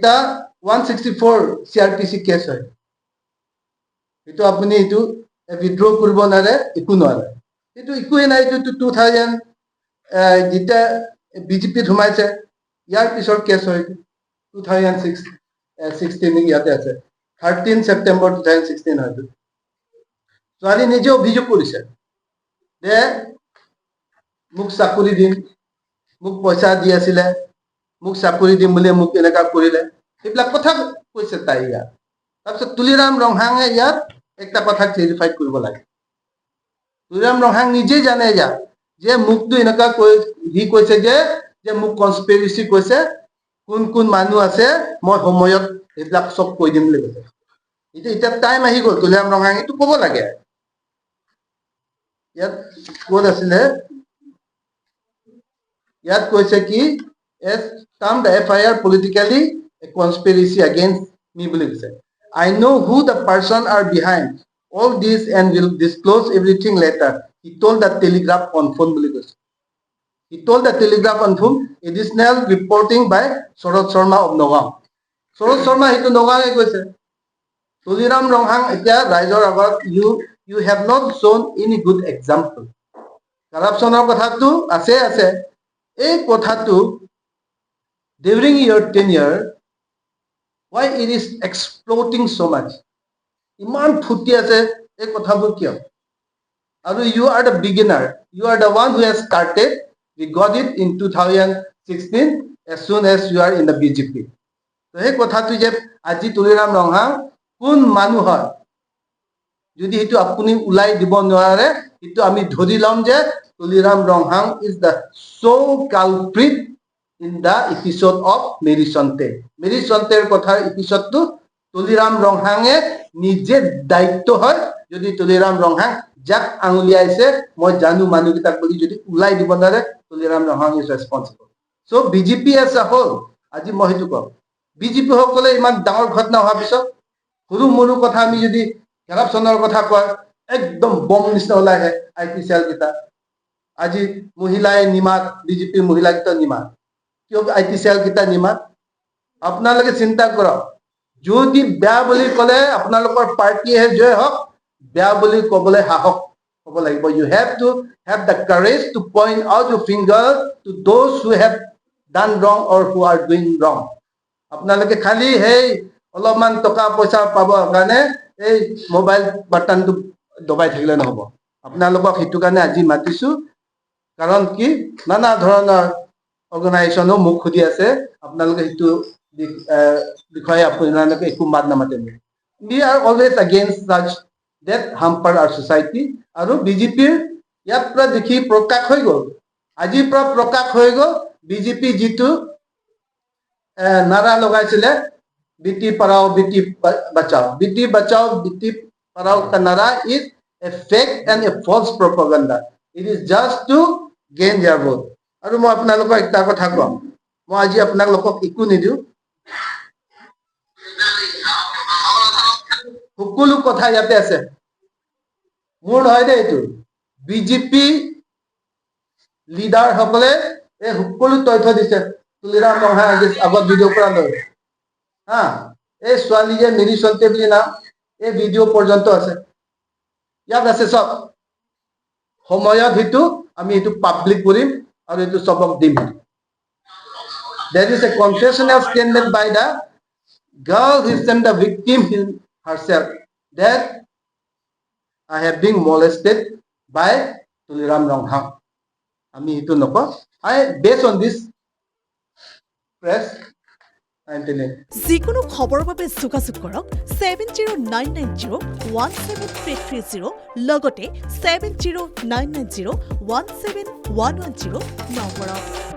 এটা 164 CRPC cash হয় এইটো আপুনি এইটো উইথড্ৰ কৰিব নোৱাৰে একো নোৱাৰে এইটো একোৱে নাই এইটো 2000 যেতিয়া বিজেপিত সোমাইছে ইয়াৰ পিছৰ কেছ হয় 2016 ইয়াতে আছে 13 September 2016 হয়তো ছোৱালী নিজে অভিযোগ কৰিছে যে মোক চাকৰি দিম মোক পইচা দি আছিলে মোক চাকৰি দিম বুলি মোক এনেকা কৰিলে এইবিলাক কথা কৈছে তাই ইয়াত তাৰপিছত তুলিৰাম ৰংহাঙে ইয়াত একটা কথা ক্লেৰিফাই কৰিব লাগে তুলিৰাম ৰংহাং নিজে জানে ইয়াত যে মুকটো এনেকা সি কৈছে যে মোক কনস্পিৰেচি কৈছে কোন কোন মানুহ আছে মই সময়ত এইবিলাক চব কৈ দিম বুলি কৈছে এতিয়া টাইম আহি গ'ল তুলিৰাম ৰংহাং এইটো ক'ব লাগে ইয়াত ক'ত আছিলে ইয়াত কৈছে কি as termed FIR politically a conspiracy against me বুলি কৈছে I know who the person are behind all this and will disclose everything later he told the telegraph on phone বুলি কৈছে he told the telegraph on phone additional reporting by Sharad Sharma of Nagaon Sharad Sharma hetu Nagaon কৈছে তুলিৰাম ৰংহাং এতিয়া ৰাইজৰ আগত you have not shown any good example corruptionৰ কথাটো আছে এই কথাটো during your tenure why it is exploding so much ইমান ফুটি আছে এই কথাবোৰ কিয় আৰু you are the beginner you are the one who has started we got it in 2016 as soon as you are in the BJP তো এই কথাটো যে আজি তুলিৰাম ৰংহাং কোন মানুহ হয় যদি এটো আপুনি উলাই দিব নোৱাৰে এটো আমি ধৰি লম যে Tuliram Ronghang is the sole culprit in the episode of Mary Sonteৰ কথাৰ এপিসোডটো তুলিৰাম ৰংহাঙে নিজে দায়িত্ব হয় যদি তুলিৰাম ৰংহাং যাক আঙুলিয়াইছে মই জানো মানুহকিটাক বুলি যদি উলাই দিব নোৱাৰে Tuliram Ronghang is responsible so BJP as a whole আজি মই হেতু কম BJP সকলে ইমান ডাঙৰ ঘটনা হোৱাৰ পিছত সৰু মৰু কথা আমি যদি কৰাপচনৰ কথা কয় একদম বম নিচিনা ওলাই আহে আইপিসিএল কিটা আজি মহিলাই নিমাত BJP মহিলা কিটা নিমাত কিয় আইপিসিএল কিটা নিমাত আপোনালোকে চিন্তা কৰক যদি বেয়া বুলি কলে আপোনালোকৰ পাৰ্টিয়ে জয় হওক বেয়া বুলি কবলে সাহস হ'ব লাগিব you have to have the courage to point out your finger to those who have done wrong or who are doing wrong আপোনালোকে খালি হেই অলপমান টকা পইচা পাব কাৰণে এই মোবাইল বাটনটো দবাই থাকিলে নহব আপোনালোকক হেতু কাৰণে আজি মাতিছো কাৰণ কি নানা ধৰণৰ অৰ্গানাইজেচনো মুখ খুদি আছে আপোনালোকে হেতু বিষয়ে আপোনালোকে একো মাত নামাতে we are always against such that hamper our society আৰু বিজেপিৰ ইয়াত পৰা দেখি প্ৰকাশ হৈ গ'ল আজিৰ পৰা প্ৰকাশ হৈ গ'ল বিজেপি যিটো নাৰা লগাইছিলে बेटी पढ़ाओ बेटी बचाओ बेटी पढ़ाओ का नारा is a fake and a false propaganda it is just to gain their vote আৰু মই আপোনালোকক একটা কথা কম মই আজি আপোনালোকক একো নিদিও সকলো কথা ইয়াতে আছে মোৰ নহয় দে এইটো বিজেপি লিডাৰ সকলে এই সকলো তথ্য দিছে তুলিৰাম ৰংহাং আগত ভিডিঅ' কৰা লৈ এই ছোৱালী যে মেৰী চন্তে বুলি নাম এই ভিডিঅ' পৰ্যন্ত আছে ইয়াত আছে সব সময়ত হেতু আমি এটো পাব্লিক কৰিম আৰু এটো সবক দিম there is a confessional statement by the girl who is the victim herself that I have been molested by Tuliram Ronghang আমি এটো নকওঁ I based on this press যিকোনো খবৰৰ বাবে যোগাযোগ কৰক 7099017330 লগতে 7099017110 নম্বৰত